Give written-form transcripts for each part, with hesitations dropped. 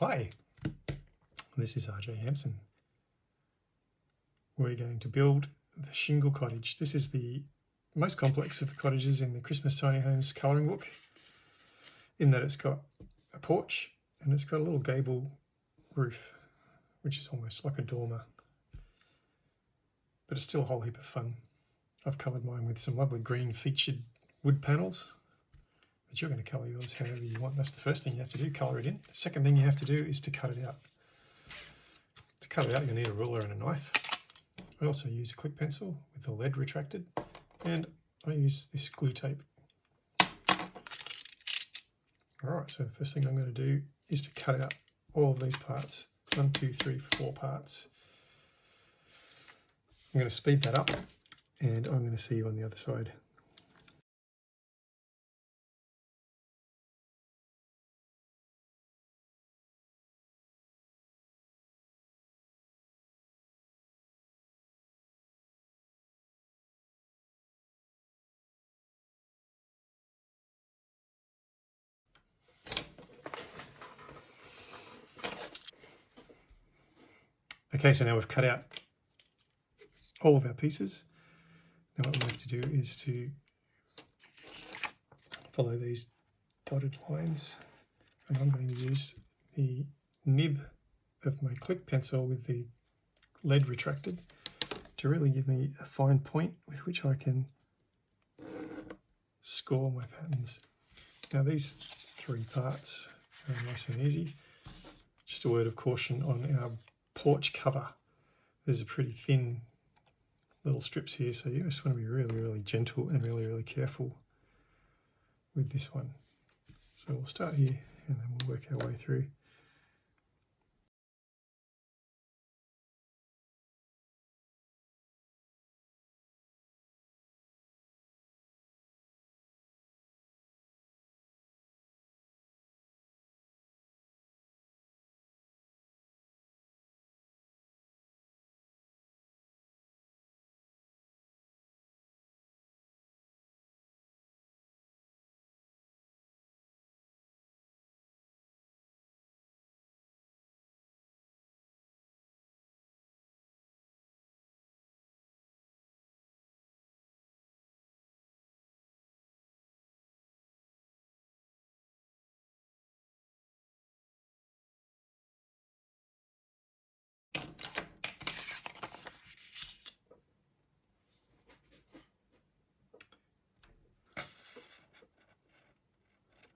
Hi, this is RJ Hampson. We're going to build the Shingle Cottage. This is the most complex of the cottages in the Christmas Tiny Homes colouring book, in that it's got a porch and it's got a little gable roof, which is almost like a dormer, but it's still a whole heap of fun. I've coloured mine with some lovely green featured wood panels, but you're going to colour yours however you want. That's the first thing you have to do, colour it in. The second thing you have to do is to cut it out. To cut it out, you'll need a ruler and a knife. I also use a click pencil with the lead retracted, and I use this glue tape. Alright, so the first thing I'm going to do is to cut out all of these parts. 1, 2, 3, 4 parts. I'm going to speed that up, and I'm going to see you on the other side. Okay, so now we've cut out all of our pieces. Now what we have to do is to follow these dotted lines, and I'm going to use the nib of my click pencil with the lead retracted to really give me a fine point with which I can score my patterns. Now these 3 parts are nice and easy. Just a word of caution on our porch cover. There's a pretty thin little strips here, so you just want to be really gentle and really careful with this one. So we'll start here and then we'll work our way through.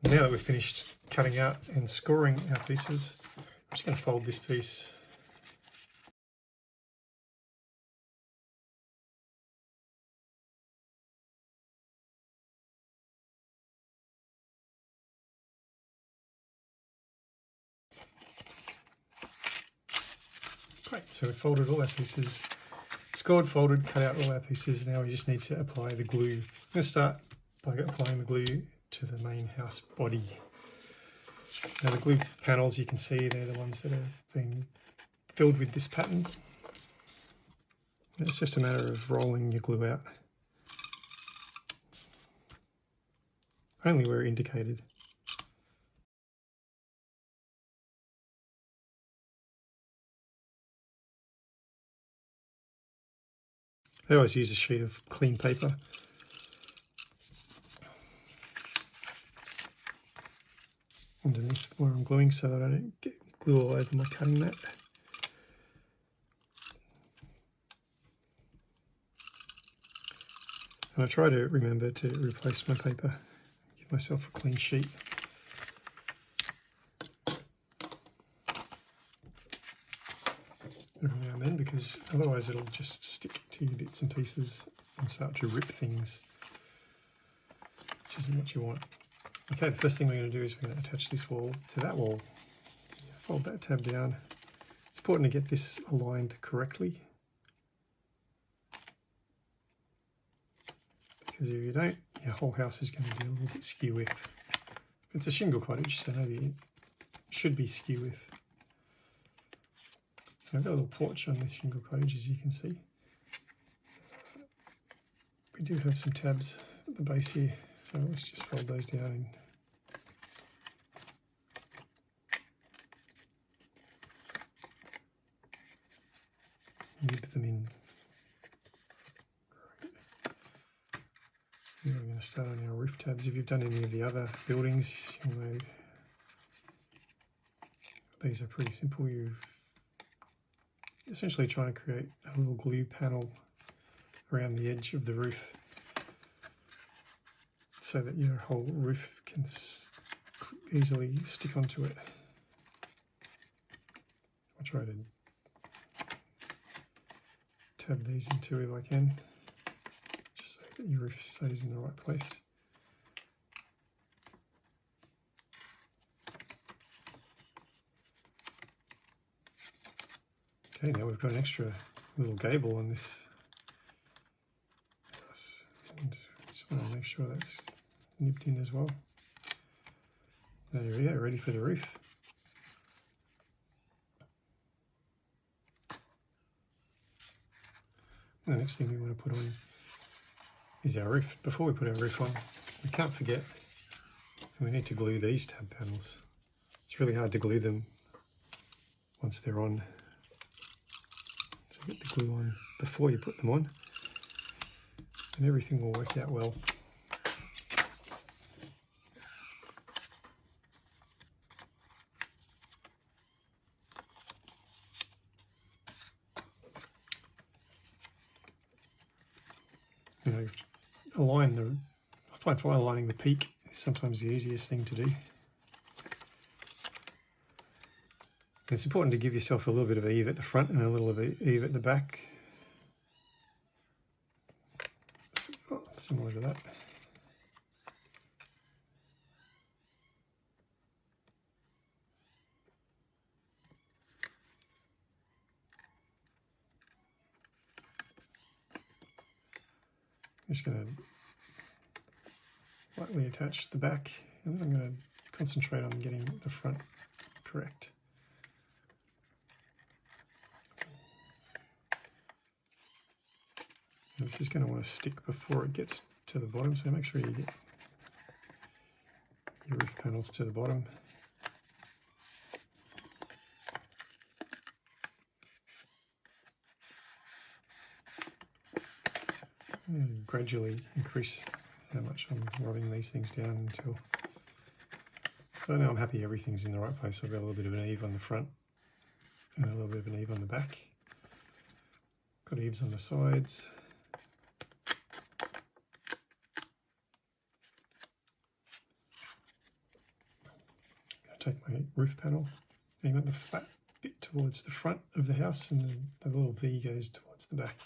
Now that we've finished cutting out and scoring our pieces, I'm just going to fold this piece . Great, so we've folded all our pieces, scored, folded, cut out all our pieces. Now we just need to apply the glue. I'm going to start by applying the glue to the main house body. Now the glue panels, you can see they're the ones that have been filled with this pattern. It's just a matter of rolling your glue out, only where indicated. I always use a sheet of clean paper. Underneath where I'm gluing so that I don't get glue all over my cutting mat. And I try to remember to replace my paper, give myself a clean sheet. Every now and then, because otherwise it'll just stick to your bits and pieces and start to rip things, which isn't what you want. Okay, the first thing we're going to do is we're going to attach this wall to that wall. Fold that tab down. It's important to get this aligned correctly, because if you don't, your whole house is going to be a little bit skew-if. It's a shingle cottage, so maybe it should be skew-if. I've got a little porch on this shingle cottage, as you can see. We do have some tabs at the base here, so let's just fold those down. We're going to start on our roof tabs. If you've done any of the other buildings, you'll know these are pretty simple. You're essentially trying to create a little glue panel around the edge of the roof so that your whole roof can easily stick onto it. I'll try to tab these in two if I can, just so that your roof stays in the right place. Okay, now we've got an extra little gable on this house, and just want to make sure that's nipped in as well. There we go, ready for the roof. And the next thing we want to put on is our roof. Before we put our roof on, we can't forget we need to glue these tab panels. It's really hard to glue them once they're on. So get the glue on before you put them on, and everything will work out well. You know, I find aligning the peak is sometimes the easiest thing to do. It's important to give yourself a little bit of eave at the front and a little bit of eave at the back. Similar to that. I'm just going to lightly attach the back, and then I'm going to concentrate on getting the front correct. And this is going to want to stick before it gets to the bottom, so make sure you get your roof panels to the bottom. And gradually increase how much I'm rubbing these things down until... So now I'm happy everything's in the right place. I've got a little bit of an eave on the front and a little bit of an eave on the back. Got eaves on the sides. Take my roof panel, aim at the flat bit towards the front of the house, and then the little V goes towards the back.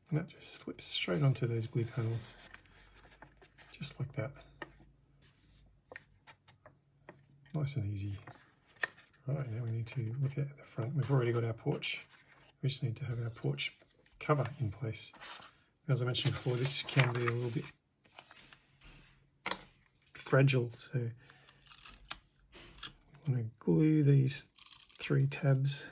And that just slips straight onto those glue panels, just like that. Nice and easy. Right, now we need to look at the front. We've already got our porch. We just need to have our porch cover in place. As I mentioned before, this can be a little bit fragile, so I'm going to glue these 3 tabs.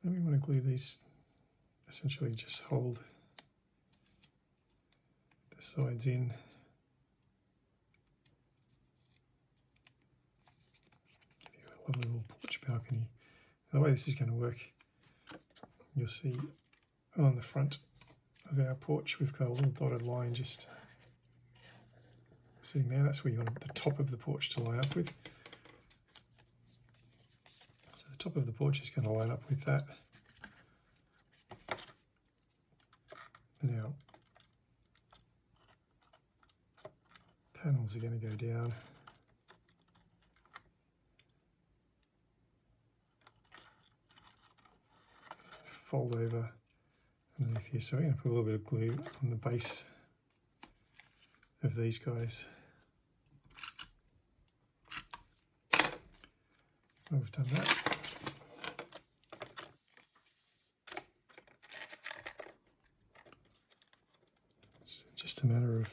And we want to glue these, essentially just hold the sides in. Give you a lovely little porch balcony. The way this is going to work, you'll see on the front of our porch we've got a little dotted line just sitting there. That's where you want the top of the porch to line up with. So the top of the porch is going to line up with that. Now, panels are going to go down. Fold over underneath here. So I'm going to put a little bit of glue on the base of these guys. Well, we've done that. So just a matter of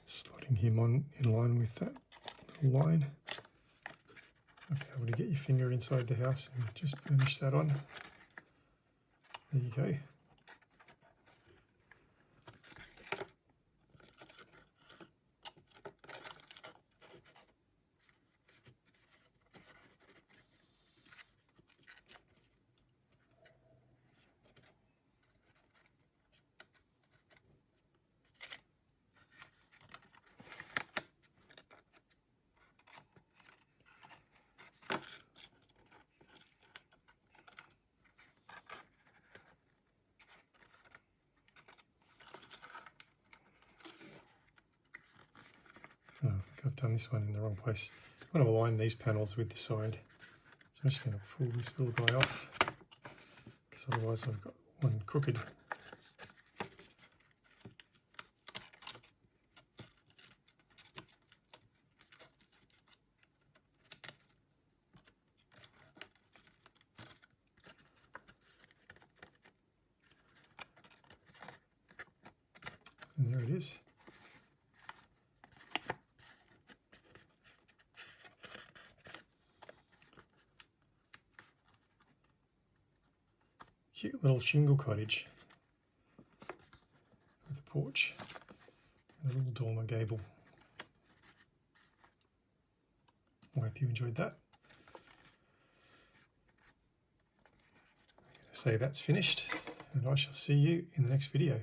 slotting him on in line with that little line. Might be able to get your finger inside the house and just burnish that on. There you go. Oh, I think I've done this one in the wrong place. I want to align these panels with the side. So I'm just going to pull this little guy off, because otherwise I've got one crooked. And there it is. Cute little shingle cottage with a porch and a little dormer gable. I hope you enjoyed that. I'm going to say that's finished, and I shall see you in the next video.